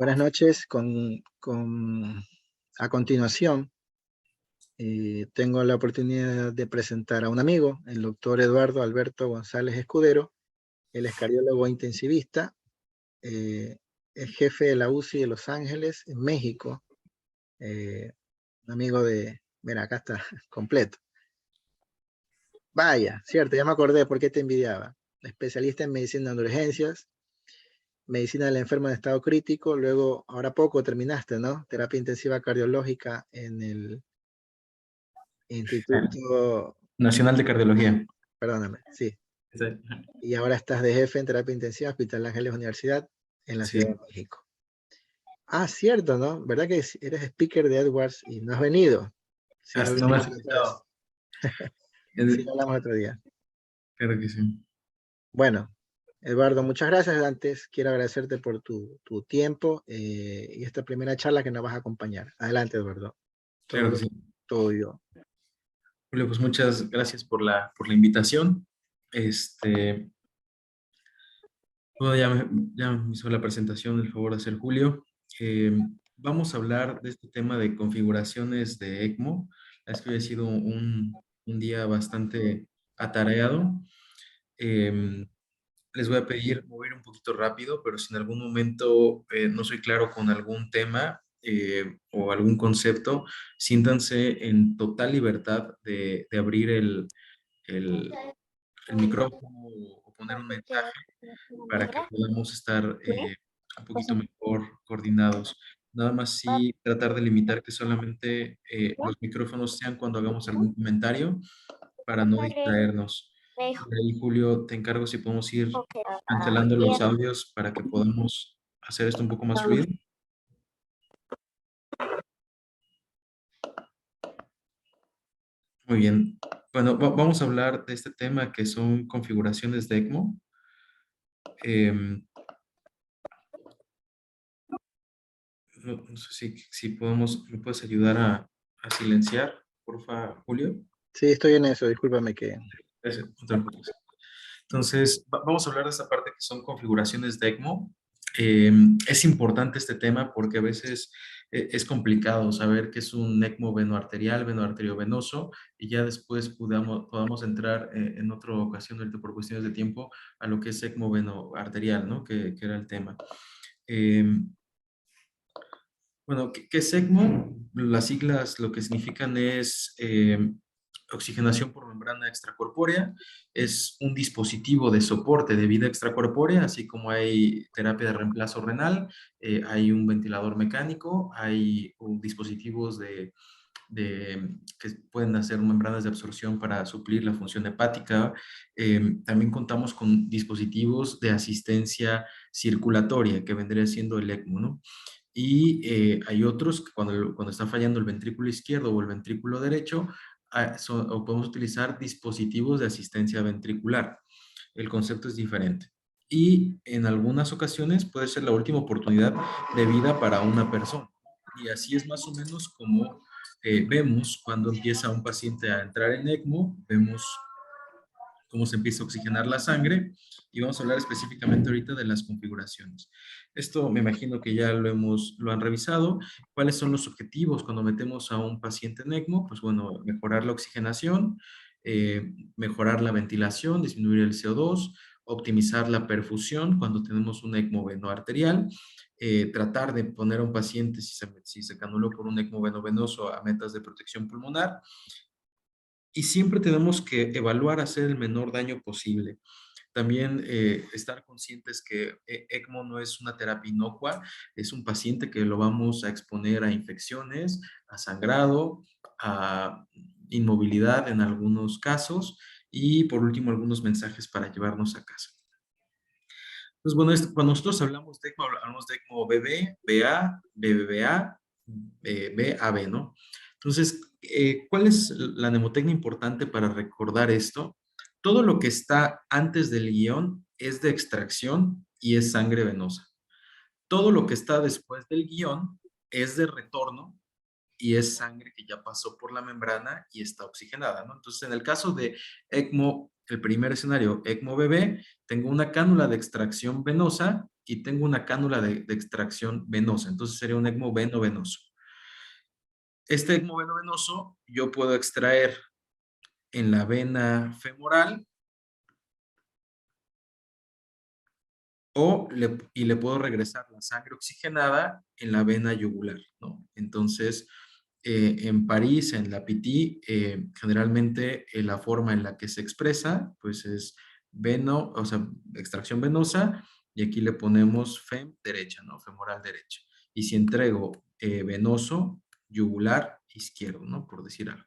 Buenas noches. A continuación, tengo la oportunidad de presentar a un amigo, el doctor Eduardo Alberto González Escudero. Él es cardiólogo intensivista, es jefe de la UCI de Los Ángeles, en México. Un amigo mira, acá está, completo. Vaya, cierto, ya me acordé por qué te envidiaba. Especialista en medicina de urgencias, medicina del enfermo en estado crítico, luego, ahora poco terminaste, ¿no? Terapia intensiva cardiológica en el Instituto, Nacional de Cardiología. perdóname, sí. Sí. Y ahora estás de jefe en terapia intensiva, Hospital Ángeles Universidad, en la Ciudad de México. Ah, cierto, ¿no? ¿Verdad que eres speaker de Edwards y no has venido? Sí, No me has invitado. Sí, hablamos otro día. Claro que sí. Bueno, Eduardo, muchas gracias. Antes quiero agradecerte por tu tiempo y esta primera charla que nos vas a acompañar. Adelante, Eduardo. Claro que sí. Todo yo. Julio, pues muchas gracias por la invitación. Bueno, ya me hizo la presentación, el favor de hacer Julio. Vamos a hablar de este tema de configuraciones de ECMO. Es que hoy ha sido un día bastante atareado. Les voy a pedir mover un poquito rápido, pero si en algún momento no soy claro con algún tema o algún concepto, siéntanse en total libertad de abrir el, el micrófono o poner un mensaje para que podamos estar un poquito mejor coordinados. Nada más sí tratar de limitar que solamente los micrófonos sean cuando hagamos algún comentario para no distraernos. De ahí, Julio, te encargo si podemos ir cancelando los audios para que podamos hacer esto un poco más fluido. Muy bien. Bueno, vamos a hablar de este tema que son configuraciones de ECMO. No sé si me puedes ayudar a silenciar, porfa, Julio. Sí, estoy en eso, discúlpame que... Gracias, no te preocupes. Entonces, vamos a hablar de esta parte que son configuraciones de ECMO. Es importante este tema porque a veces es complicado saber qué es un ECMO venoarterial, venoarteriovenoso, y ya después podamos entrar en otra ocasión, ahorita por cuestiones de tiempo, a lo que es ECMO venoarterial, ¿no? Que era el tema. Bueno, ¿qué es ECMO? Las siglas lo que significan es oxigenación por membrana extracorpórea. Es un dispositivo de soporte de vida extracorpórea, así como hay terapia de reemplazo renal, hay un ventilador mecánico, hay dispositivos que pueden hacer membranas de absorción para suplir la función hepática. También contamos con dispositivos de asistencia circulatoria, que vendría siendo el ECMO, ¿no? Y hay otros que cuando está fallando el ventrículo izquierdo o el ventrículo derecho, o podemos utilizar dispositivos de asistencia ventricular. El concepto es diferente. Y en algunas ocasiones puede ser la última oportunidad de vida para una persona. Y así es más o menos como vemos cuando empieza un paciente a entrar en ECMO, vemos cómo se empieza a oxigenar la sangre y vamos a hablar específicamente ahorita de las configuraciones. Esto me imagino que ya lo han revisado. ¿Cuáles son los objetivos cuando metemos a un paciente en ECMO? Pues bueno, mejorar la oxigenación, mejorar la ventilación, disminuir el CO2, optimizar la perfusión cuando tenemos un ECMO venoarterial, tratar de poner a un paciente, si se canuló por un ECMO venovenoso, a metas de protección pulmonar, y siempre tenemos que evaluar hacer el menor daño posible. También estar conscientes que ECMO no es una terapia inocua, es un paciente que lo vamos a exponer a infecciones, a sangrado, a inmovilidad en algunos casos y por último algunos mensajes para llevarnos a casa. Pues bueno, cuando nosotros hablamos de ECMO BB, BA, BBBA, BAB, ¿no? Entonces, ¿cuál es la mnemotecnia importante para recordar esto? Todo lo que está antes del guión es de extracción y es sangre venosa. Todo lo que está después del guión es de retorno y es sangre que ya pasó por la membrana y está oxigenada, ¿no? Entonces, en el caso de ECMO El primer escenario, ECMO bebé, tengo una cánula de extracción venosa y tengo una cánula de extracción venosa. Entonces sería un ECMO veno-venoso. Este ECMO veno-venoso yo puedo extraer en la vena femoral y le puedo regresar la sangre oxigenada en la vena yugular, ¿no? Entonces, en París, en la PT, generalmente la forma en la que se expresa, pues es o sea, extracción venosa, y aquí le ponemos FEM derecha, ¿no? Femoral derecha. Y si entrego venoso, yugular izquierdo, ¿no? Por decir algo.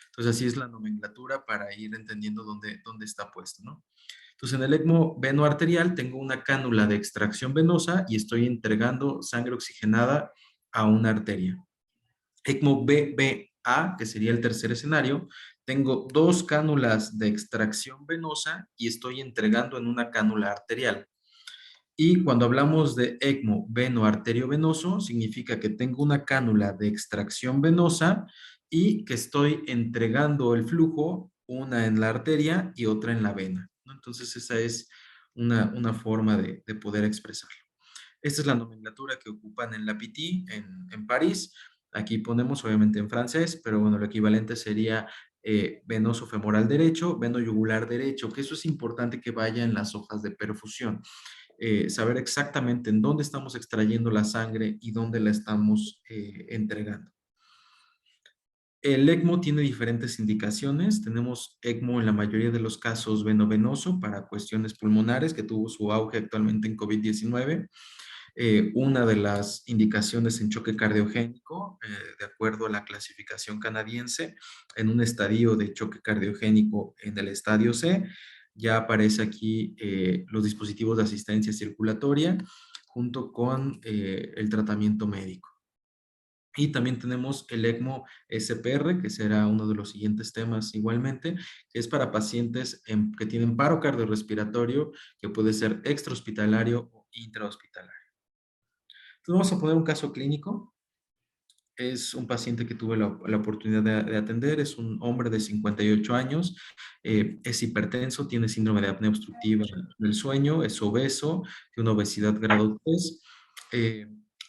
Entonces, así es la nomenclatura para ir entendiendo dónde está puesto, ¿no? Entonces, en el ECMO venoarterial tengo una cánula de extracción venosa y estoy entregando sangre oxigenada a una arteria. ECMO BBA, que sería el tercer escenario, tengo dos cánulas de extracción venosa y estoy entregando en una cánula arterial. Y cuando hablamos de ECMO veno-arterio-venoso, significa que tengo una cánula de extracción venosa y que estoy entregando el flujo, una en la arteria y otra en la vena, ¿no? Entonces, esa es una forma de poder expresarlo. Esta es la nomenclatura que ocupan en la PT en París. Aquí ponemos obviamente en francés, pero bueno, lo equivalente sería venoso femoral derecho, veno yugular derecho, que eso es importante que vaya en las hojas de perfusión. Saber exactamente en dónde estamos extrayendo la sangre y dónde la estamos entregando. El ECMO tiene diferentes indicaciones. Tenemos ECMO en la mayoría de los casos veno-venoso para cuestiones pulmonares, que tuvo su auge actualmente en COVID-19. Una de las indicaciones en choque cardiogénico, de acuerdo a la clasificación canadiense, en un estadio de choque cardiogénico en el estadio C, ya aparece aquí los dispositivos de asistencia circulatoria junto con el tratamiento médico. Y también tenemos el ECMO SPR, que será uno de los siguientes temas igualmente, que es para pacientes que tienen paro cardiorrespiratorio, que puede ser extrahospitalario o intrahospitalario. Entonces vamos a poner un caso clínico. Es un paciente que tuve la oportunidad de atender, es un hombre de 58 años, es hipertenso, tiene síndrome de apnea obstructiva del sueño, es obeso, tiene una obesidad grado 3,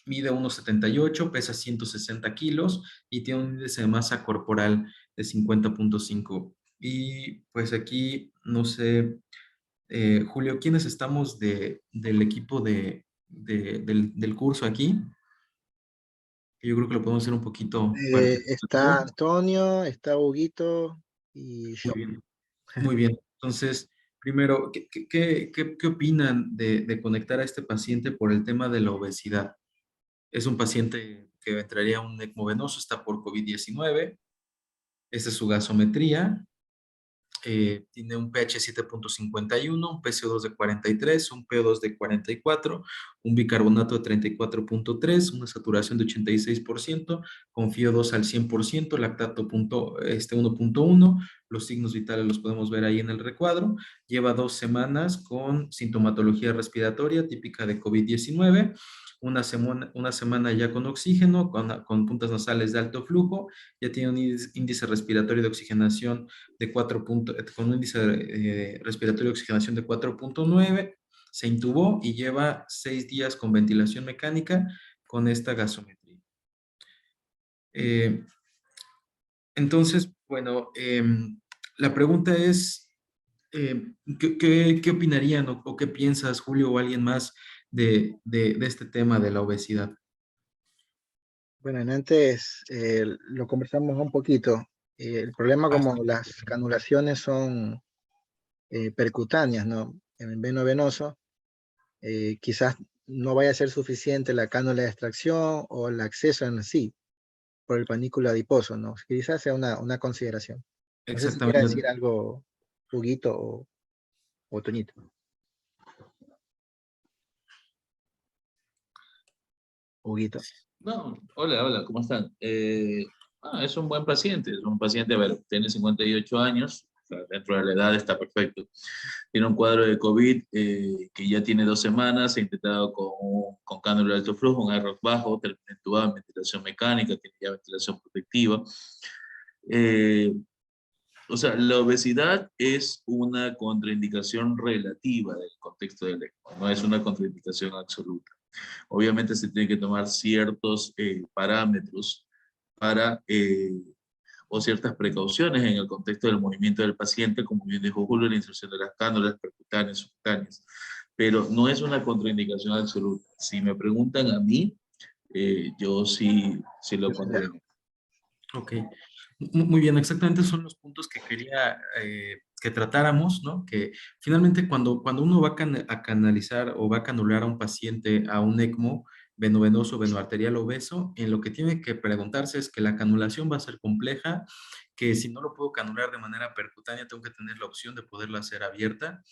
mide 1,78, pesa 160 kilos y tiene un índice de masa corporal de 50.5. Y pues aquí, no sé, Julio, ¿quiénes estamos del equipo del curso aquí? Yo creo que lo podemos hacer un poquito Está participativo. Antonio, está Huguito y Muy yo. bien, muy bien. Entonces, primero, ¿qué opinan de conectar a este paciente por el tema de la obesidad? Es un paciente que entraría a un ECMO venoso, está por COVID-19, esta es su gasometría, tiene un pH 7.51, un PCO2 de 43, un PO2 de 44, un bicarbonato de 34.3, una saturación de 86%, con FIO2 al 100%, lactato 1.1, los signos vitales los podemos ver ahí en el recuadro, lleva 2 semanas con sintomatología respiratoria típica de COVID-19, una semana ya con oxígeno, con puntas nasales de alto flujo, ya tiene un índice respiratorio de oxigenación de 4 con un índice respiratorio de oxigenación de 4.9, se intubó y lleva 6 días con ventilación mecánica con esta gasometría. Entonces, bueno, la pregunta es, ¿qué opinarían o qué piensas, Julio, o alguien más de este tema de la obesidad? Bueno, antes lo conversamos un poquito. El problema Ah, como sí. las canulaciones son percutáneas, ¿no? En el veno venoso, quizás no vaya a ser suficiente la cánula de extracción o el acceso en sí por el panículo adiposo, ¿no? Quizás sea una consideración. No sé si quiera Exactamente. decir algo, Huguito o Toñito. Huguito. No, hola, hola, ¿cómo están? Es un buen paciente, es un paciente, a ver, tiene 58 años, o sea, dentro de la edad está perfecto. Tiene un cuadro de COVID que ya tiene 2 semanas, se ha intentado con cánula de alto flujo, un ARROC bajo, termina entubado en ventilación mecánica, tiene ya ventilación protectiva. Eh, O sea, la obesidad es una contraindicación relativa del contexto del ECMO, no es una contraindicación absoluta. Obviamente se tiene que tomar ciertos parámetros para, o ciertas precauciones en el contexto del movimiento del paciente, como bien dijo Julio, la inserción de las cánulas percutáneas, subcutáneas, pero no es una contraindicación absoluta. Si me preguntan a mí, yo sí lo pondría. Ok, muy bien, exactamente son los puntos que quería que tratáramos, ¿no? Que finalmente cuando uno va a canalizar o va a canular a un paciente a un ECMO venovenoso, venoarterial obeso, en lo que tiene que preguntarse es que la canulación va a ser compleja, que si no lo puedo canular de manera percutánea, tengo que tener la opción de poderla hacer abierta,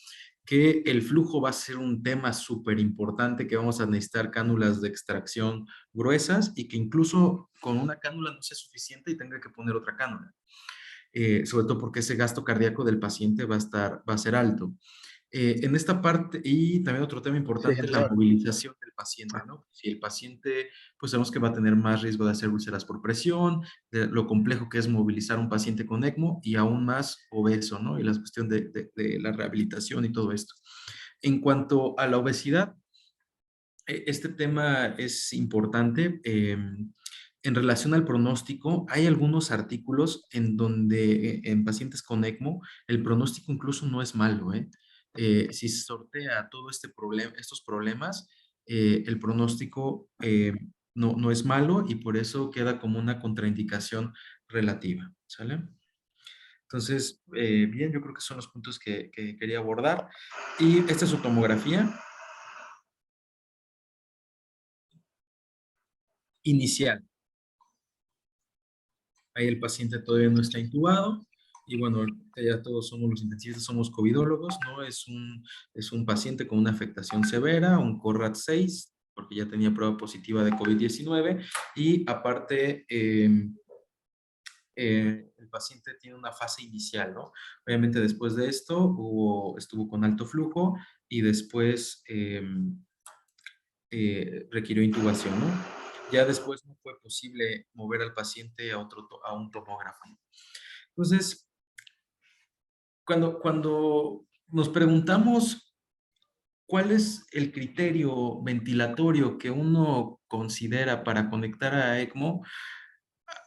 que el flujo va a ser un tema súper importante, que vamos a necesitar cánulas de extracción gruesas y que incluso con una cánula no sea suficiente y tenga que poner otra cánula. Sobre todo porque ese gasto cardíaco del paciente va a ser alto. En esta parte, y también otro tema Sí, importante, la general. movilización del paciente, ¿no? Si el paciente, pues sabemos que va a tener más riesgo de hacer úlceras por presión, de lo complejo que es movilizar a un paciente con ECMO y aún más obeso, ¿no? Y la cuestión de la rehabilitación y todo esto. En cuanto a la obesidad, este tema es importante. En relación al pronóstico, hay algunos artículos en donde en pacientes con ECMO el pronóstico incluso no es malo, ¿eh? Si se sortea todo estos problemas, el pronóstico no es malo y por eso queda como una contraindicación relativa, ¿sale? Entonces, bien, yo creo que son los puntos que quería abordar. Y esta es su tomografía inicial. Ahí el paciente todavía no está intubado. Y bueno, ya todos somos los intensivistas, somos covidólogos, ¿no? Es un paciente con una afectación severa, un CORRAT 6, porque ya tenía prueba positiva de COVID-19. Y aparte, el paciente tiene una fase inicial, ¿no? Obviamente después de esto estuvo con alto flujo y después requirió intubación, ¿no? Ya después no fue posible mover al paciente a un tomógrafo. Entonces, cuando nos preguntamos cuál es el criterio ventilatorio que uno considera para conectar a ECMO,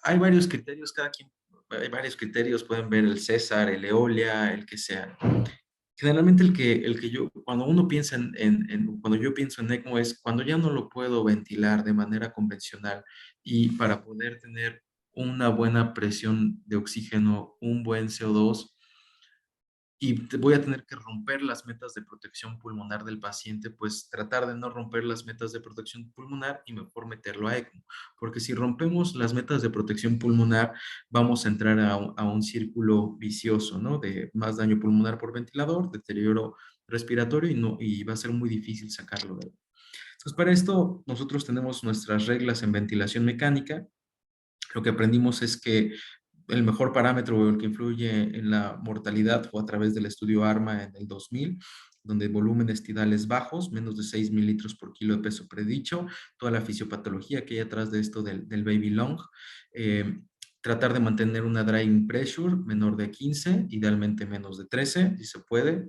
hay varios criterios, hay varios criterios, pueden ver el César, el Eolia, el que sea. Generalmente el que yo, cuando uno piensa cuando yo pienso en ECMO es cuando ya no lo puedo ventilar de manera convencional y para poder tener una buena presión de oxígeno, un buen CO2, y voy a tener que romper las metas de protección pulmonar del paciente, pues tratar de no romper las metas de protección pulmonar y mejor meterlo a ECMO. Porque si rompemos las metas de protección pulmonar, vamos a entrar a un círculo vicioso, ¿no? De más daño pulmonar por ventilador, deterioro respiratorio y va a ser muy difícil sacarlo de ahí. Entonces, para esto, nosotros tenemos nuestras reglas en ventilación mecánica. Lo que aprendimos es que el mejor parámetro o el que influye en la mortalidad fue a través del estudio ARMA en el 2000, donde volúmenes tidales bajos, menos de 6 mililitros por kilo de peso predicho, toda la fisiopatología que hay atrás de esto del baby long, eh, tratar de mantener una drying pressure menor de 15, idealmente menos de 13, si se puede,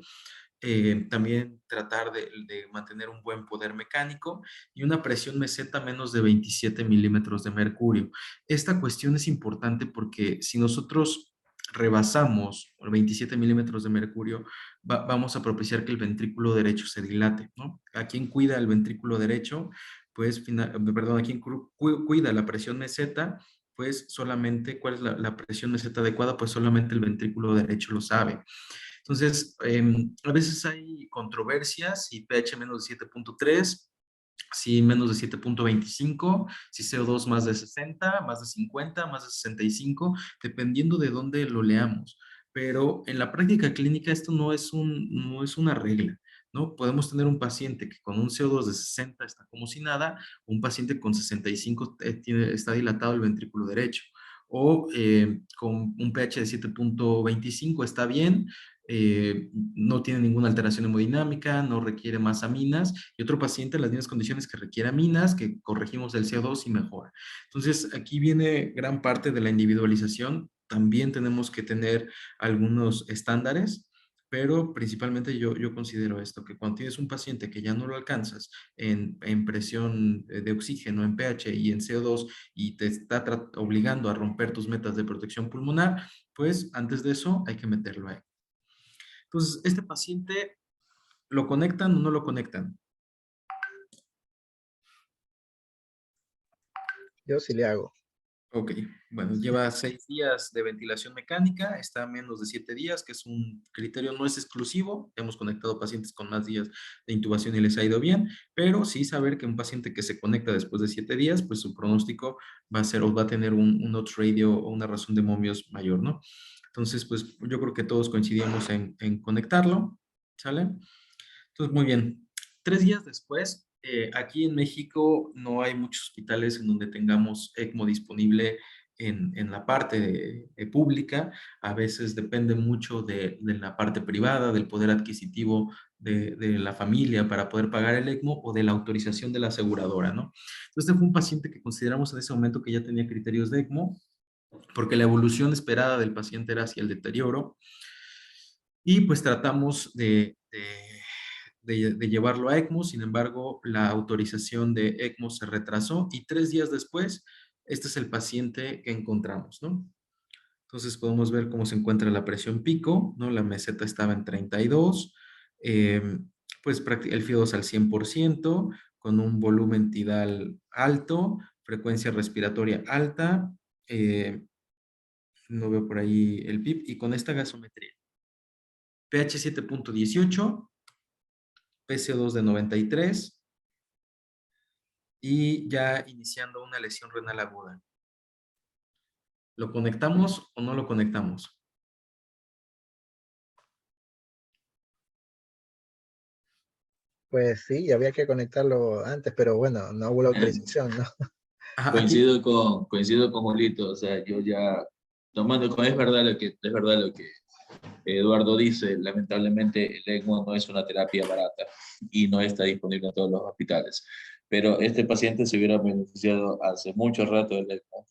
también tratar de mantener un buen poder mecánico y una presión meseta menos de 27 milímetros de mercurio. Esta cuestión es importante porque si nosotros rebasamos 27 milímetros de mercurio, vamos a propiciar que el ventrículo derecho se dilate, ¿no? ¿A quién cuida el ventrículo derecho? Pues, perdón, ¿a quién cuida la presión meseta? Pues solamente, ¿cuál es la presión meseta adecuada? Pues solamente el ventrículo derecho lo sabe. Entonces, a veces hay controversias, si pH menos de 7.3, si menos de 7.25, si CO2 más de 60, más de 50, más de 65, dependiendo de dónde lo leamos. Pero en la práctica clínica esto no es una regla, ¿no? Podemos tener un paciente que con un CO2 de 60 está como si nada, un paciente con 65 está dilatado el ventrículo derecho, o con un pH de 7.25 está bien, no tiene ninguna alteración hemodinámica, no requiere más aminas, y otro paciente en las mismas condiciones que requiere aminas, que corregimos el CO2 y mejora. Entonces, aquí viene gran parte de la individualización también tenemos que tener algunos estándares, pero principalmente yo considero esto, que cuando tienes un paciente que ya no lo alcanzas en presión de oxígeno, en pH y en CO2 y te está obligando a romper tus metas de protección pulmonar, pues antes de eso hay que meterlo ahí. Entonces, este paciente, ¿lo conectan o no lo conectan? Yo sí le hago. Ok, bueno, lleva 6 días de ventilación mecánica, está a menos de 7 días, que es un criterio, no es exclusivo. Hemos conectado pacientes con más días de intubación y les ha ido bien, pero sí saber que un paciente que se conecta después de 7 días, pues su pronóstico va a ser o va a tener un odds ratio o una razón de momios mayor, ¿no? Entonces, pues yo creo que todos coincidimos en conectarlo, ¿sale? Entonces, muy bien. 3 días después, aquí en México no hay muchos hospitales en donde tengamos ECMO disponible en la parte pública. A veces depende mucho de la parte privada, del poder adquisitivo de la familia para poder pagar el ECMO o de la autorización de la aseguradora, ¿no? Entonces, este fue un paciente que consideramos en ese momento que ya tenía criterios de ECMO, porque la evolución esperada del paciente era hacia el deterioro. Y pues tratamos de llevarlo a ECMO. Sin embargo, la autorización de ECMO se retrasó y 3 días después, este es el paciente que encontramos, ¿no? Entonces podemos ver cómo se encuentra la presión pico, ¿no? La meseta estaba en 32, pues el FIO2 al 100%, con un volumen tidal alto, frecuencia respiratoria alta, no veo por ahí el PIB, y con esta gasometría. pH 7.18, PCO2 de 93 y ya iniciando una lesión renal aguda. ¿Lo conectamos o no lo conectamos? Pues sí, había que conectarlo antes, pero bueno, no hubo la autorización, ¿no? Ajá, aquí, Coincido con Julito, o sea, yo ya, tomando con, es verdad lo que Eduardo dice, lamentablemente el ECMO no es una terapia barata y no está disponible en todos los hospitales, pero este paciente se hubiera beneficiado hace mucho rato del ECMO,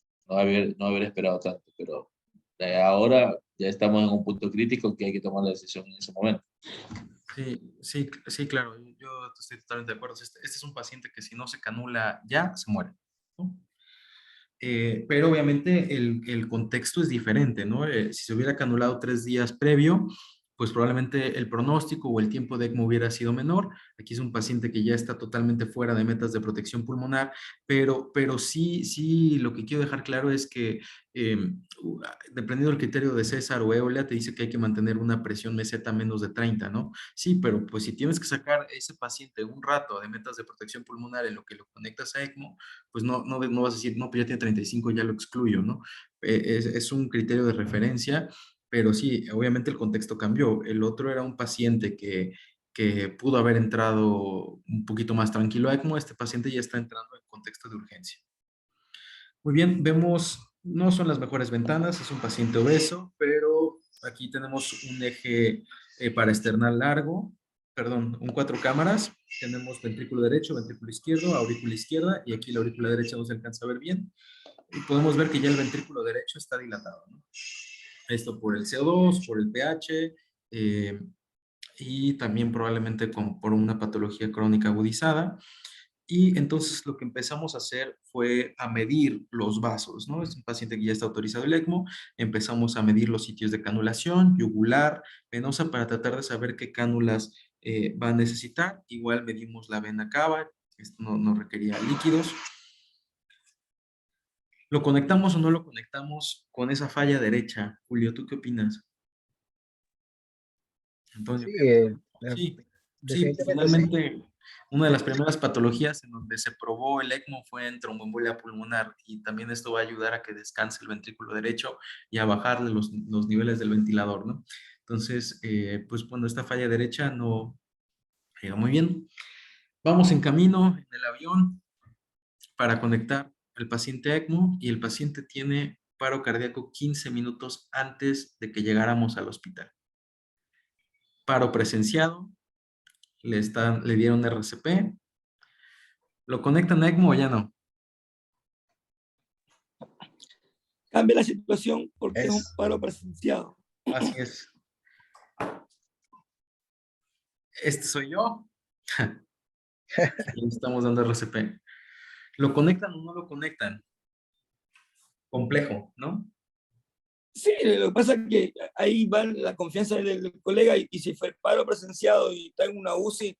no haber esperado tanto, pero ahora ya estamos en un punto crítico que hay que tomar la decisión en ese momento. sí, claro, yo estoy totalmente de acuerdo. Este es un paciente que si no se canula ya, se muere, ¿no? Pero obviamente el contexto es diferente, ¿no? Si se hubiera canulado 3 días previo, pues probablemente el pronóstico o el tiempo de ECMO hubiera sido menor. Aquí es un paciente que ya está totalmente fuera de metas de protección pulmonar, pero sí, lo que quiero dejar claro es que dependiendo del criterio de César o Eolia, te dice que hay que mantener una presión meseta menos de 30, ¿no? Sí, pero pues si tienes que sacar a ese paciente un rato de metas de protección pulmonar en lo que lo conectas a ECMO, pues no vas a decir, no, pues ya tiene 35, ya lo excluyo, ¿no? Es un criterio de referencia, pero sí, obviamente el contexto cambió. El otro era un paciente que pudo haber entrado un poquito más tranquilo a ECMO, este paciente ya está entrando en contexto de urgencia. Muy bien, vemos, no son las mejores ventanas, es un paciente obeso, pero aquí tenemos un eje para esternal largo, perdón, un 4 cámaras, tenemos ventrículo derecho, ventrículo izquierdo, aurícula izquierda, y aquí la aurícula derecha no se alcanza a ver bien, y podemos ver que ya el ventrículo derecho está dilatado, ¿no? Esto por el CO2, por el pH, y también probablemente por una patología crónica agudizada. Y entonces lo que empezamos a hacer fue a medir los vasos, ¿no? Es un paciente que ya está autorizado el ECMO, empezamos a medir los sitios de canulación, yugular, venosa, para tratar de saber qué cánulas va a necesitar. Igual medimos la vena cava, esto no requería líquidos. ¿Lo conectamos o no lo conectamos con esa falla derecha? Julio, ¿tú qué opinas? Antonio, Sí, ¿qué opinas? Sí, sí, definitivamente sí. finalmente una de las primeras patologías en donde se probó el ECMO fue en tromboembolia pulmonar y también esto va a ayudar a que descanse el ventrículo derecho y a bajarle los niveles del ventilador, ¿no? Entonces, pues cuando esta falla derecha no llega muy bien. Vamos en camino en el avión para conectar al paciente a ECMO y el paciente tiene paro cardíaco 15 minutos antes de que llegáramos al hospital. Paro presenciado, le dieron RCP. ¿Lo conectan a ECMO o ya no? cambia la situación porque es un Es, paro presenciado. Así es. Este soy yo. Le estamos dando RCP. ¿Lo conectan o no lo conectan? Complejo, ¿no? Sí, lo que pasa es que ahí va la confianza del colega y si fue paro presenciado y está en una UCI,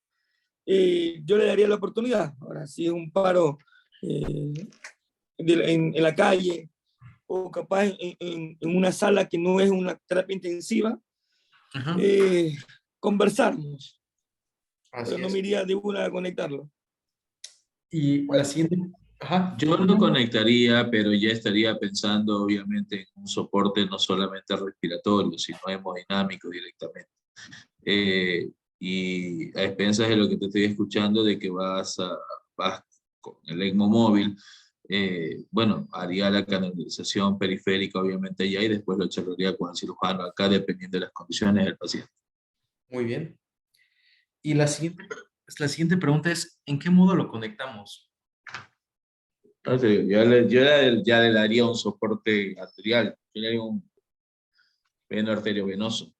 yo le daría la oportunidad. Ahora, si es un paro en la calle o capaz en una sala que no es una terapia intensiva, Ajá. conversamos, Así pero no es. me iría de una a conectarlo. Y la siguiente. Ajá. Yo lo conectaría, pero ya estaría pensando obviamente en un soporte no solamente respiratorio, sino hemodinámico directamente. Y a expensas de lo que te estoy escuchando, de que vas con el ECMO móvil, bueno, haría la canalización periférica obviamente allá y después lo charlaría con el cirujano acá dependiendo de las condiciones del paciente. Muy bien. Y la siguiente pregunta es, ¿en qué modo lo conectamos? No te digo, ya le daría un soporte arterial, yo le haría un veno arteriovenoso.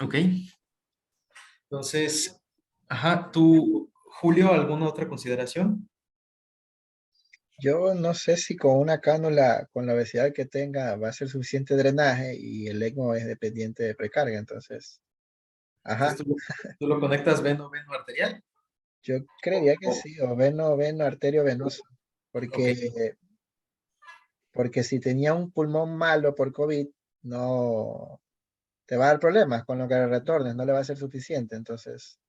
Ok. Entonces, ajá, tú, Julio, ¿alguna otra consideración? yo no sé si con una cánula, con la obesidad que tenga, va a ser suficiente drenaje y el ECMO es dependiente de precarga. Entonces, ajá, Entonces, ¿tú lo conectas veno arterial? yo creería que Oh, sí, o veno arterio venoso, ok. porque si tenía un pulmón malo por COVID, no te va a dar problemas con lo que le retornes, no le va a ser suficiente. Entonces,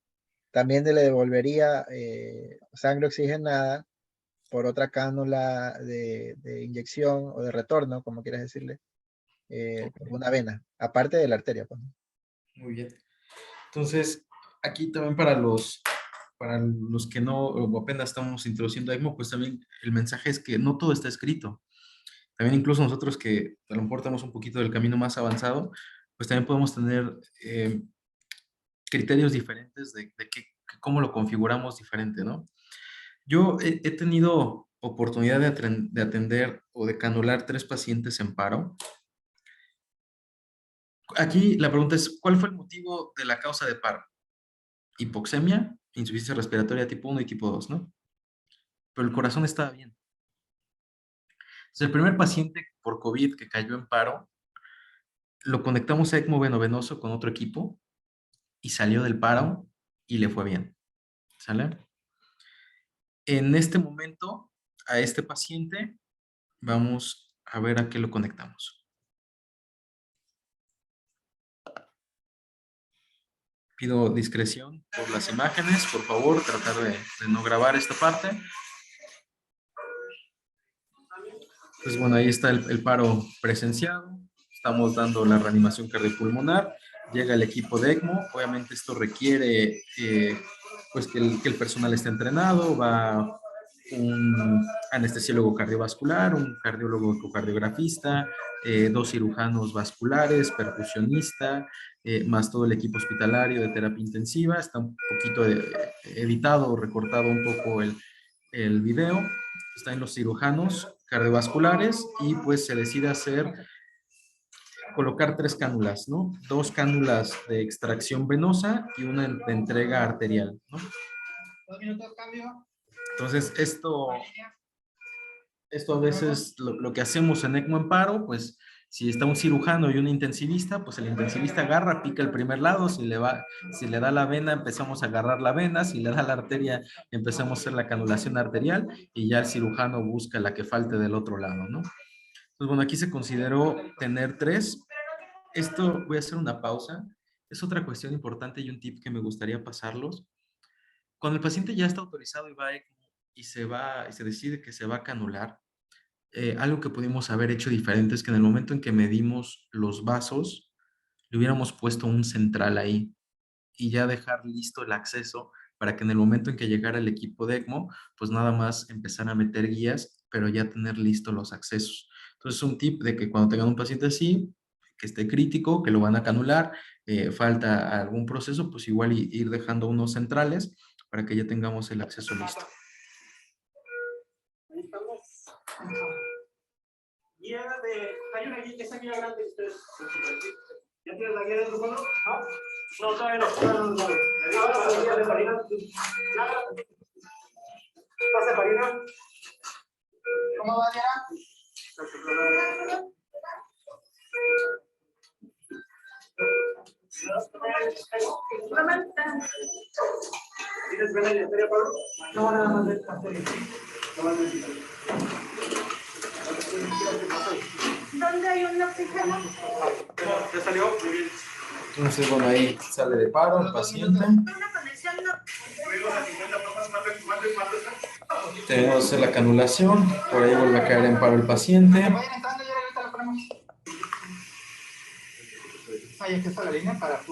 también le devolvería sangre oxigenada por otra cánula de inyección o de retorno, como quieras decirle, por una vena, aparte de la arteria, pues. Muy bien. Entonces, aquí también para los que no, o apenas estamos introduciendo a ECMO, pues también el mensaje es que no todo está escrito. También incluso nosotros que a lo mejor estamos un poquito del camino más avanzado, pues también podemos tener criterios diferentes de cómo lo configuramos diferente, ¿no? Yo he tenido oportunidad de atender o de canular 3 pacientes en paro. Aquí la pregunta es, ¿cuál fue el motivo de la causa de paro? Hipoxemia, insuficiencia respiratoria tipo 1 y tipo 2, ¿no? Pero el corazón estaba bien. Entonces, el primer paciente por COVID que cayó en paro, lo conectamos a ECMO venovenoso con otro equipo y salió del paro y le fue bien. ¿Sale? En este momento, a este paciente, vamos a ver a qué lo conectamos. Pido discreción por las imágenes, por favor, tratar de no grabar esta parte. Pues bueno, ahí está el paro presenciado. Estamos dando la reanimación cardiopulmonar. Llega el equipo de ECMO. Obviamente esto requiere pues que el personal esté entrenado. Va un anestesiólogo cardiovascular, un cardiólogo ecocardiografista, 2 cirujanos vasculares, percusionista, más todo el equipo hospitalario de terapia intensiva. Está un poquito editado, recortado un poco el video. Están los cirujanos cardiovasculares y pues se decide colocar 3 cánulas, ¿no? 2 cánulas de extracción venosa y una de entrega arterial, ¿no? 2 minutos, cambio. Entonces, esto a veces lo que hacemos en ECMO en paro, pues si está un cirujano y un intensivista, pues el intensivista agarra, pica el primer lado, si le da la vena, empezamos a agarrar la vena, si le da la arteria, empezamos a hacer la canulación arterial y ya el cirujano busca la que falte del otro lado, ¿no? Entonces, bueno, aquí se consideró tener 3. Esto, voy a hacer una pausa. Es otra cuestión importante y un tip que me gustaría pasarlos. Cuando el paciente ya está autorizado y va a ECMO y se decide que se va a canular, algo que pudimos haber hecho diferente es que en el momento en que medimos los vasos, le hubiéramos puesto un central ahí y ya dejar listo el acceso para que en el momento en que llegara el equipo de ECMO, pues nada más empezar a meter guías, pero ya tener listos los accesos. Entonces, un tip de que cuando tengan un paciente así, que esté crítico, que lo van a canular, falta algún proceso, pues igual ir dejando unos centrales para que ya tengamos el acceso listo. Guía hay una guía, esa guía grande que ustedes. ¿Ya tienes la guía de tu cuadro? No. No, todavía no. La guía de Farina. Nada. Pase Farina. ¿Cómo va, Diana? ¿Tienes vena y arteria, Pablo? No, nada más de arteria. ¿Dónde hay un oxígeno? ¿Ya salió? Muy bien. Entonces, bueno, ahí sale de paro el paciente. Una conexión no. Tenemos que hacer la canulación. Por ahí vuelve a caer en paro el paciente. Vayan entrando y ahorita lo ponemos. Ahí está la línea para...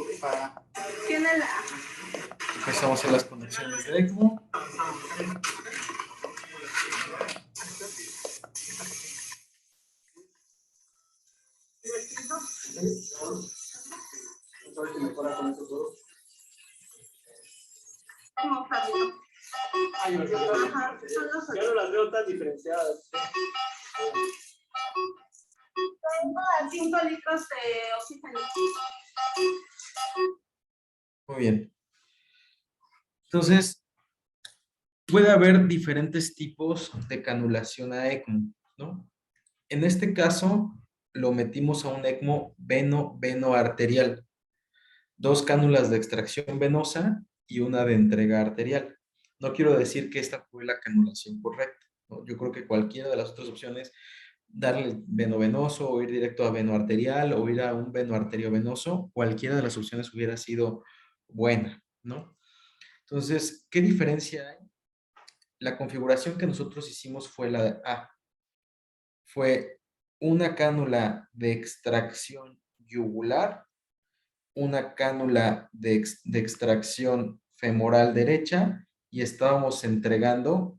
Tiene la... Empezamos a hacer las conexiones de ECMO. Como Fabio. Ajá, son los Ya no las veo tan diferenciadas. Tengo a 5 litros de oxígeno. Muy bien. Entonces, puede haber diferentes tipos de canulación a ECMO, ¿no? En este caso, lo metimos a un ECMO veno-arterial. 2 cánulas de extracción venosa y una de entrega arterial. No quiero decir que esta fue la canulación correcta, ¿no? Yo creo que cualquiera de las otras opciones, darle veno-venoso o ir directo a veno-arterial o ir a un veno-arterio-venoso, cualquiera de las opciones hubiera sido buena, ¿no? Entonces, ¿qué diferencia hay? La configuración que nosotros hicimos fue la de A. Fue una cánula de extracción yugular, una cánula de extracción femoral derecha y estábamos entregando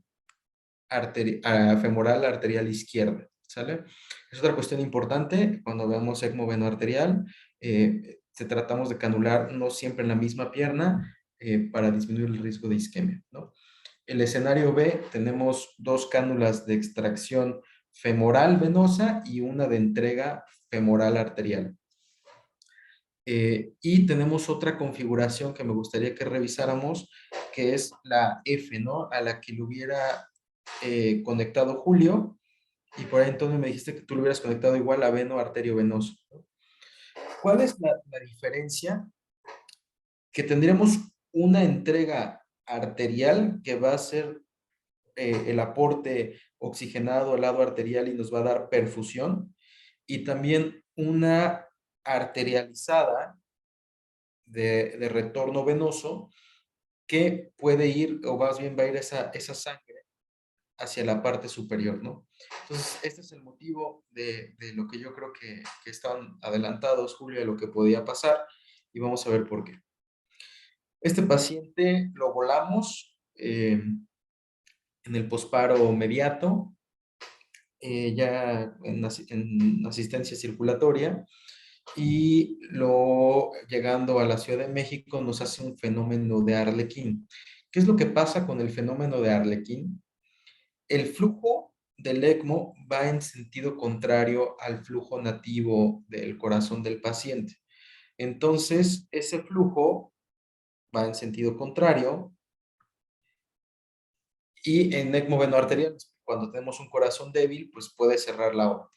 femoral arterial izquierda, ¿sale? Es otra cuestión importante cuando vemos ECMO venoarterial, tratamos de canular no siempre en la misma pierna para disminuir el riesgo de isquemia, ¿no? El escenario B, tenemos 2 cánulas de extracción femoral venosa y una de entrega femoral arterial. Y tenemos otra configuración que me gustaría que revisáramos, que es la F, ¿no? A la que le hubiera conectado Julio, y por ahí entonces me dijiste que tú le hubieras conectado igual a veno arterio venoso, ¿no? ¿Cuál es la diferencia? Que tendríamos una entrega arterial que va a ser el aporte oxigenado al lado arterial y nos va a dar perfusión, y también una arterializada de retorno venoso que puede ir, o más bien va a ir esa sangre hacia la parte superior, ¿no? Entonces, este es el motivo de lo que yo creo que estaban adelantados, Julio, de lo que podía pasar, y vamos a ver por qué. Este paciente lo volamos en el posparo mediato, ya en asistencia circulatoria, y llegando a la Ciudad de México nos hace un fenómeno de Arlequín. ¿Qué es lo que pasa con el fenómeno de Arlequín? El flujo del ECMO va en sentido contrario al flujo nativo del corazón del paciente. Entonces, ese flujo va en sentido contrario, y en ECMO venoarterial, cuando tenemos un corazón débil, pues puede cerrar la aorta.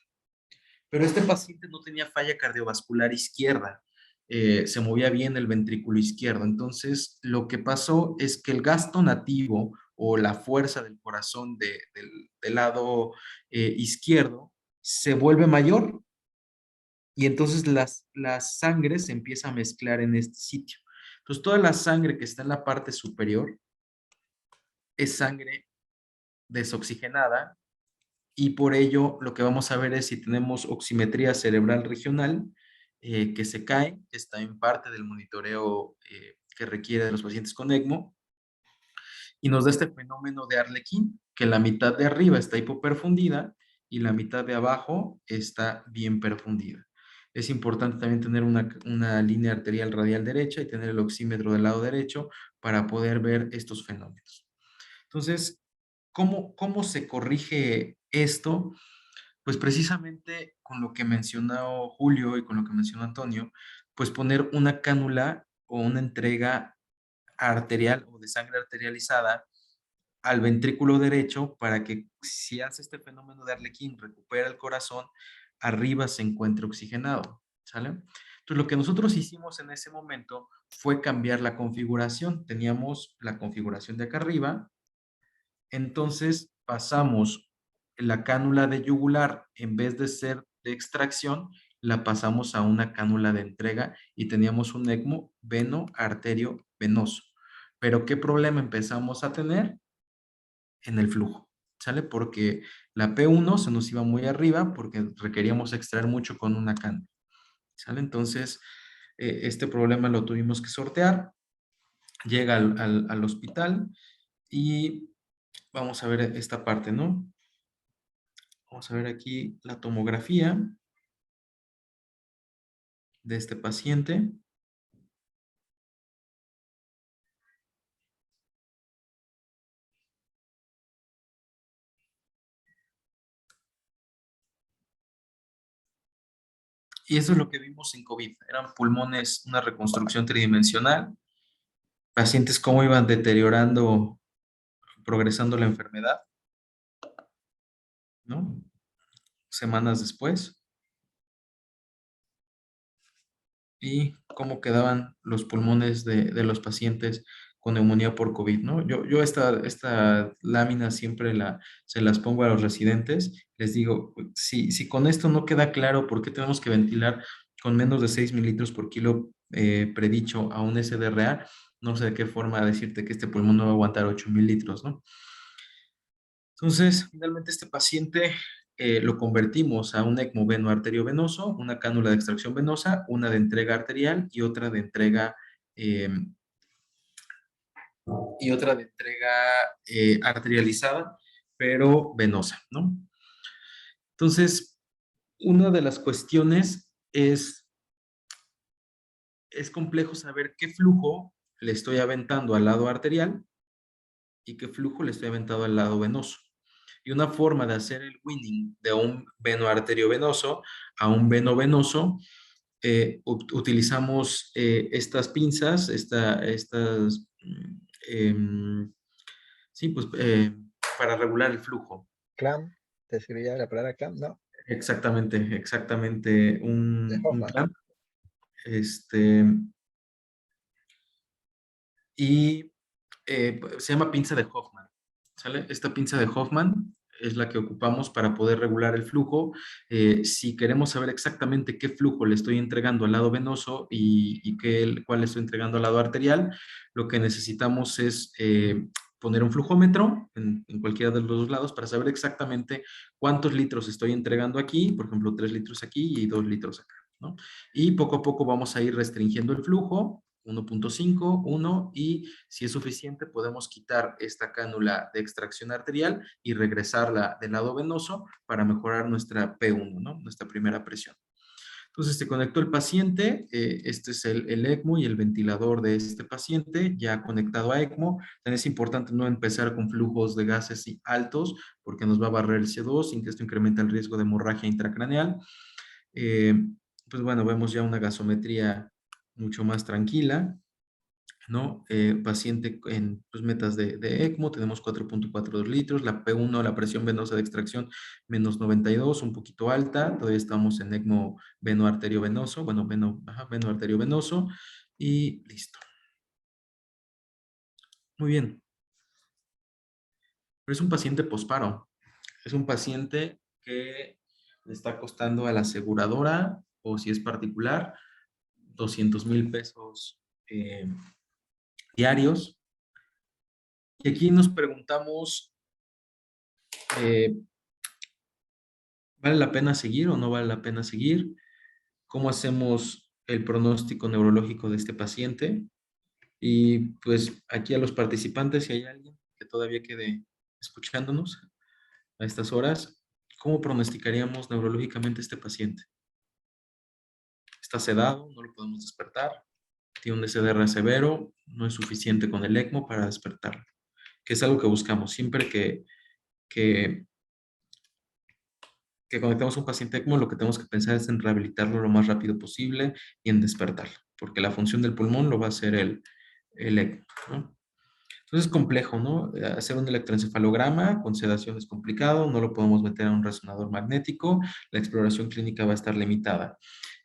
Pero este paciente no tenía falla cardiovascular izquierda, se movía bien el ventrículo izquierdo. Entonces, lo que pasó es que el gasto nativo o la fuerza del corazón del lado izquierdo se vuelve mayor, y entonces la sangre se empieza a mezclar en este sitio. Entonces, toda la sangre que está en la parte superior es sangre desoxigenada, y por ello lo que vamos a ver es si tenemos oximetría cerebral regional que se cae, está en parte del monitoreo que requiere de los pacientes con ECMO, y nos da este fenómeno de Arlequín, que la mitad de arriba está hipoperfundida y la mitad de abajo está bien perfundida. Es importante también tener una línea arterial radial derecha y tener el oxímetro del lado derecho para poder ver estos fenómenos. Entonces, ¿Cómo se corrige esto? Pues precisamente con lo que mencionó Julio y con lo que mencionó Antonio, pues poner una cánula o una entrega arterial o de sangre arterializada al ventrículo derecho para que si hace este fenómeno de Arlequín, recupera el corazón, arriba se encuentre oxigenado, ¿sale? Entonces lo que nosotros hicimos en ese momento fue cambiar la configuración. Teníamos la configuración de acá arriba, entonces pasamos la cánula de yugular, en vez de ser de extracción, la pasamos a una cánula de entrega y teníamos un ECMO veno-arterio-venoso. Pero ¿qué problema empezamos a tener? En el flujo, ¿sale? Porque la P1 se nos iba muy arriba porque requeríamos extraer mucho con una cánula, ¿sale? Entonces, este problema lo tuvimos que sortear, llega al hospital y vamos a ver esta parte, ¿no? Vamos a ver aquí la tomografía de este paciente. Y eso es lo que vimos en COVID. Eran pulmones, una reconstrucción tridimensional, pacientes cómo iban deteriorando, progresando la enfermedad, ¿no? Semanas después. Y cómo quedaban los pulmones de los pacientes con neumonía por COVID, ¿no? Yo esta lámina siempre se las pongo a los residentes. Les digo, si con esto no queda claro por qué tenemos que ventilar con menos de 6 mililitros por kilo predicho a un SDRA, no sé de qué forma decirte que este pulmón no va a aguantar 8,000 litros, ¿no? Entonces, finalmente este paciente lo convertimos a un ECMO veno-arteriovenoso, una cánula de extracción venosa, una de entrega arterial eh, y otra de entrega arterializada, pero venosa, ¿no? Entonces, una de las cuestiones es complejo saber qué flujo le estoy aventando al lado arterial y qué flujo le estoy aventando al lado venoso. Y una forma de hacer el winning de un veno arteriovenoso a un veno venoso, utilizamos estas pinzas, sí, pues para regular el flujo. Clamp, ¿te serviría la palabra clamp? No, Exactamente, de un Hoffman. clamp. Y se llama pinza de Hoffman, ¿sale? Esta pinza de Hoffman es la que ocupamos para poder regular el flujo. Si queremos saber exactamente qué flujo le estoy entregando al lado venoso y cuál le estoy entregando al lado arterial, lo que necesitamos es poner un flujómetro en cualquiera de los dos lados para saber exactamente cuántos litros estoy entregando aquí, por ejemplo, 3 litros aquí y 2 litros acá, ¿no? Y poco a poco vamos a ir restringiendo el flujo, 1.5, 1, y si es suficiente podemos quitar esta cánula de extracción arterial y regresarla del lado venoso para mejorar nuestra P1, ¿no? Nuestra primera presión. Entonces se conectó el paciente, este es el ECMO y el ventilador de este paciente ya conectado a ECMO. También es importante no empezar con flujos de gases altos porque nos va a barrer el CO2 sin que esto incremente el riesgo de hemorragia intracraneal. Pues bueno, vemos ya una gasometría mucho más tranquila, ¿no? Paciente en pues, metas de ECMO, tenemos 4.42 litros, la P1, la presión venosa de extracción, menos 92, un poquito alta, todavía estamos en ECMO veno-arteriovenoso, bueno, veno-arteriovenoso, y listo. Muy bien. Pero es un paciente posparo, es un paciente que le está costando a la aseguradora, o si es particular, 200,000 pesos diarios. Y aquí nos preguntamos, ¿vale la pena seguir o no vale la pena seguir? ¿Cómo hacemos el pronóstico neurológico de este paciente? Y pues aquí a los participantes, si hay alguien que todavía quede escuchándonos a estas horas, ¿cómo pronosticaríamos neurológicamente a este paciente? Está sedado, no lo podemos despertar, tiene un SDR severo, no es suficiente con el ECMO para despertarlo, que es algo que buscamos. Siempre que que conectamos a un paciente ECMO, lo que tenemos que pensar es en rehabilitarlo lo más rápido posible y en despertarlo, porque la función del pulmón lo va a hacer el ECMO, ¿no? Entonces es complejo, ¿no? Hacer un electroencefalograma con sedación es complicado, no lo podemos meter a un resonador magnético, la exploración clínica va a estar limitada.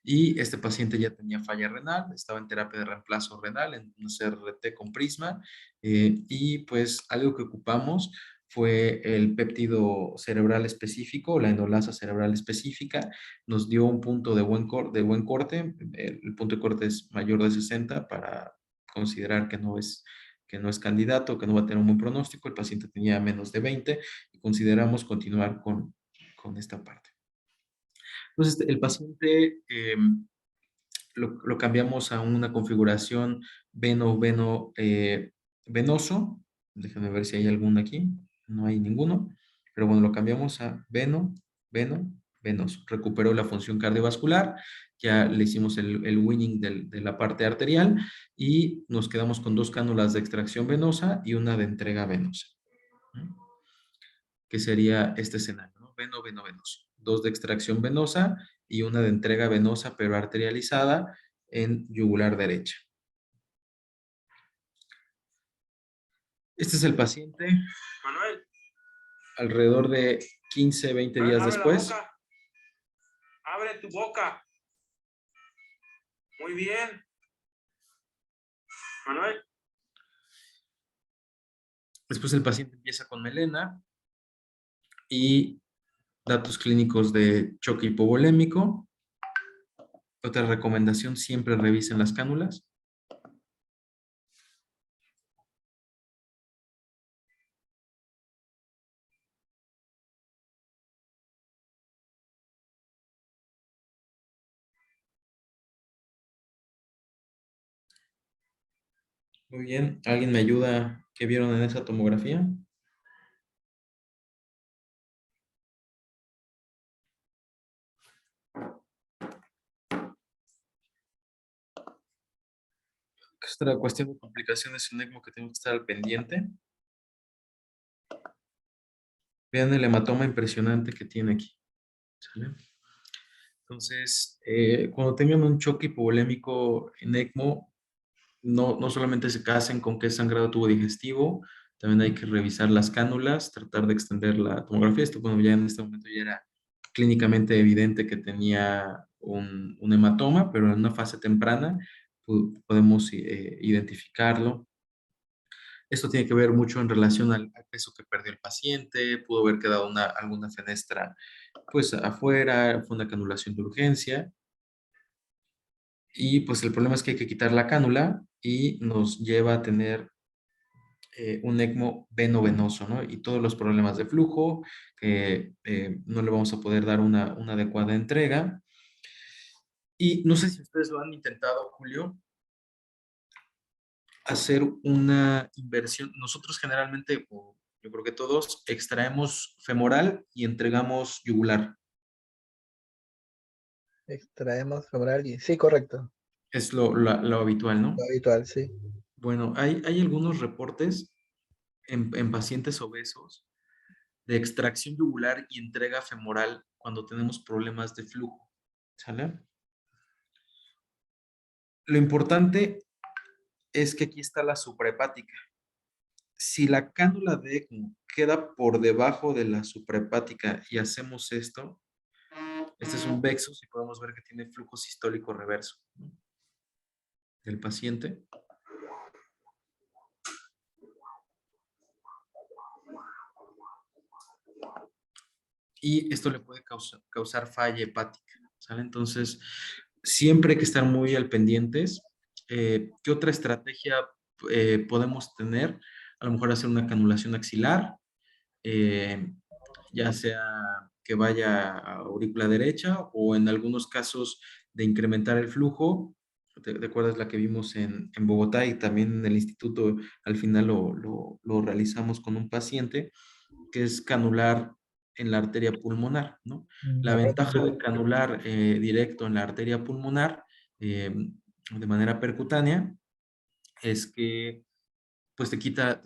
Y este paciente ya tenía falla renal, estaba en terapia de reemplazo renal, en un CRT con prisma, y pues algo que ocupamos fue el péptido cerebral específico, la endolasa cerebral específica, nos dio un punto de buen corte, el punto de corte es mayor de 60 para considerar que no es candidato, que no va a tener un buen pronóstico, el paciente tenía menos de 20 y consideramos continuar con esta parte. Entonces, el paciente lo cambiamos a una configuración venoso. Déjenme ver si hay alguno aquí. No hay ninguno. Pero bueno, lo cambiamos a venoso. Recuperó la función cardiovascular. Ya le hicimos el winning de la parte arterial y nos quedamos con 2 cánulas de extracción venosa y una de entrega venosa. Que sería este escenario, ¿no? Venoso. 2 de extracción venosa y una de entrega venosa pero arterializada en yugular derecha. Este es el paciente. Manuel. Alrededor de 15, 20 días Abre después. la boca. Abre tu boca. Muy bien. Manuel. Después el paciente empieza con melena y datos clínicos de choque hipovolémico. Otra recomendación, siempre revisen las cánulas. Muy bien. ¿Alguien me ayuda? ¿Qué vieron en esa tomografía? Esta cuestión de complicaciones es un ECMO que tengo que estar al pendiente. Vean el hematoma impresionante que tiene aquí. ¿Sale? Entonces, cuando tengan un choque hipovolémico en ECMO, no solamente se casen con qué sangrado tuvo digestivo, también hay que revisar las cánulas, tratar de extender la tomografía. Esto, bueno, ya en este momento ya era clínicamente evidente que tenía un hematoma, pero en una fase temprana podemos identificarlo. Esto tiene que ver mucho en relación al peso que perdió el paciente, pudo haber quedado alguna fenestra pues afuera, fue una canulación de urgencia. Y pues el problema es que hay que quitar la cánula y nos lleva a tener un ECMO venoso, ¿no? Y todos los problemas de flujo, que no le vamos a poder dar una adecuada entrega. Y no sé si ustedes lo han intentado, Julio, hacer una inversión. Nosotros generalmente, o yo creo que todos, extraemos femoral y entregamos yugular. Extraemos femoral y... Sí, correcto. Es lo habitual, ¿no? Lo habitual, sí. Bueno, hay algunos reportes en pacientes obesos de extracción yugular y entrega femoral cuando tenemos problemas de flujo. ¿Sale? Lo importante es que aquí está la suprahepática. Si la cánula de ECMO queda por debajo de la suprahepática y hacemos esto, este es un Vexus y podemos ver que tiene flujo sistólico reverso, ¿no? Del paciente. Y esto le puede causar falla hepática, ¿sale? Entonces, siempre hay que estar muy al pendientes. ¿Qué otra estrategia podemos tener? A lo mejor hacer una canulación axilar, ya sea que vaya a aurícula derecha o en algunos casos de incrementar el flujo. ¿Te acuerdas la que vimos en Bogotá y también en el instituto? Al final lo realizamos con un paciente, que es canular en la arteria pulmonar, ¿no? La ventaja de canular directo en la arteria pulmonar de manera percutánea es que pues te quita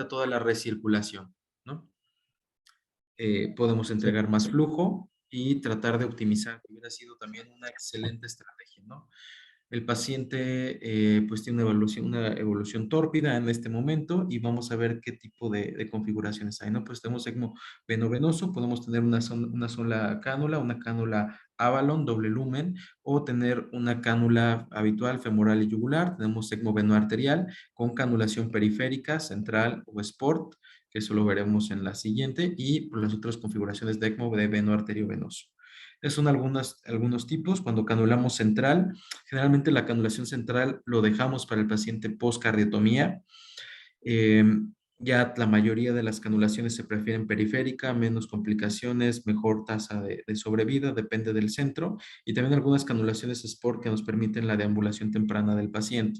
toda la recirculación, ¿no? podemos entregar más flujo y tratar de optimizar, que hubiera sido también una excelente estrategia, ¿no? El paciente pues tiene una evolución tórpida en este momento y vamos a ver qué tipo de configuraciones hay, ¿no? Pues tenemos ECMO venovenoso, podemos tener una sola cánula, una cánula Avalon, doble lumen, o tener una cánula habitual femoral y yugular. Tenemos ECMO venoarterial con canulación periférica, central o Sport, que eso lo veremos en la siguiente, y por las otras configuraciones de ECMO de venoarteriovenoso. Esos son algunos tipos. Cuando canulamos central, generalmente la canulación central lo dejamos para el paciente post-cardiotomía. Ya la mayoría de las canulaciones se prefieren periférica, menos complicaciones, mejor tasa de sobrevida, depende del centro. Y también algunas canulaciones Sport que nos permiten la deambulación temprana del paciente.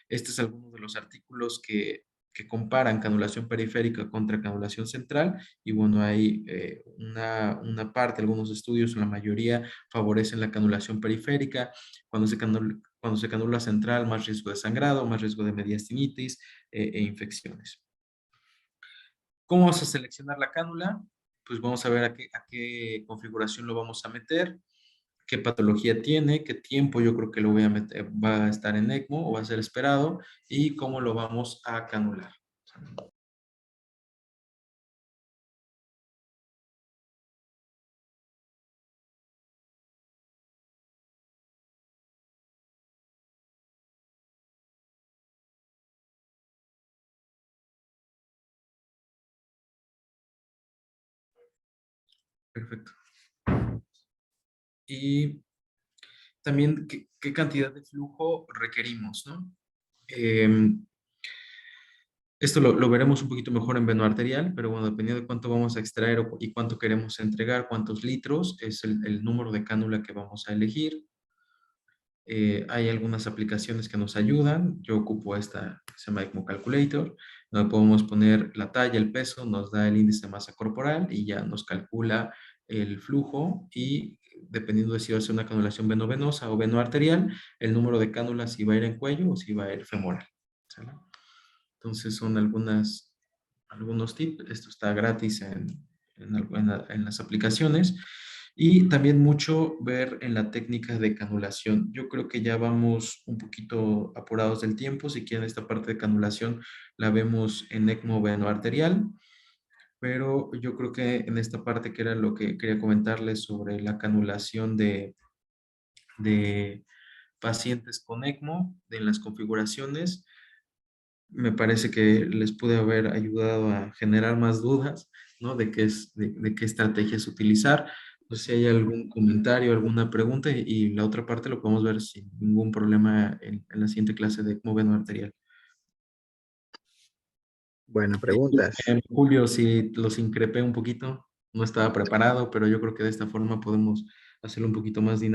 Este es alguno de los artículos que comparan canulación periférica contra canulación central y bueno, hay una parte, algunos estudios, la mayoría favorecen la canulación periférica. Cuando se canula central, más riesgo de sangrado, más riesgo de mediastinitis e infecciones. ¿Cómo vamos a seleccionar la cánula? Pues vamos a ver a qué configuración lo vamos a meter, qué patología tiene, qué tiempo yo creo que lo voy a meter, va a estar en ECMO o va a ser esperado y cómo lo vamos a canular. Perfecto. Y también qué cantidad de flujo requerimos, ¿no? Esto lo veremos un poquito mejor en veno arterial, pero bueno, dependiendo de cuánto vamos a extraer y cuánto queremos entregar, cuántos litros, es el número de cánula que vamos a elegir. Hay algunas aplicaciones que nos ayudan. Yo ocupo esta que se llama ECMO Calculator, donde podemos poner la talla, el peso, nos da el índice de masa corporal y ya nos calcula el flujo y dependiendo de si va a ser una canulación venovenosa o venoarterial, el número de cánulas si va a ir en cuello o si va a ir femoral. ¿Sale? Entonces son algunos tips. Esto está gratis en las aplicaciones. Y también mucho ver en la técnica de canulación. Yo creo que ya vamos un poquito apurados del tiempo. Si quieren esta parte de canulación la vemos en ECMO venoarterial. Pero yo creo que en esta parte que era lo que quería comentarles sobre la canulación de pacientes con ECMO, de las configuraciones, me parece que les pude haber ayudado a generar más dudas, ¿no? De qué estrategias utilizar. No sé si hay algún comentario, alguna pregunta y la otra parte lo podemos ver sin ningún problema en la siguiente clase de ECMO venoarterial. Buenas preguntas. Julio, si los increpé un poquito, no estaba preparado, pero yo creo que de esta forma podemos hacerlo un poquito más dinámico.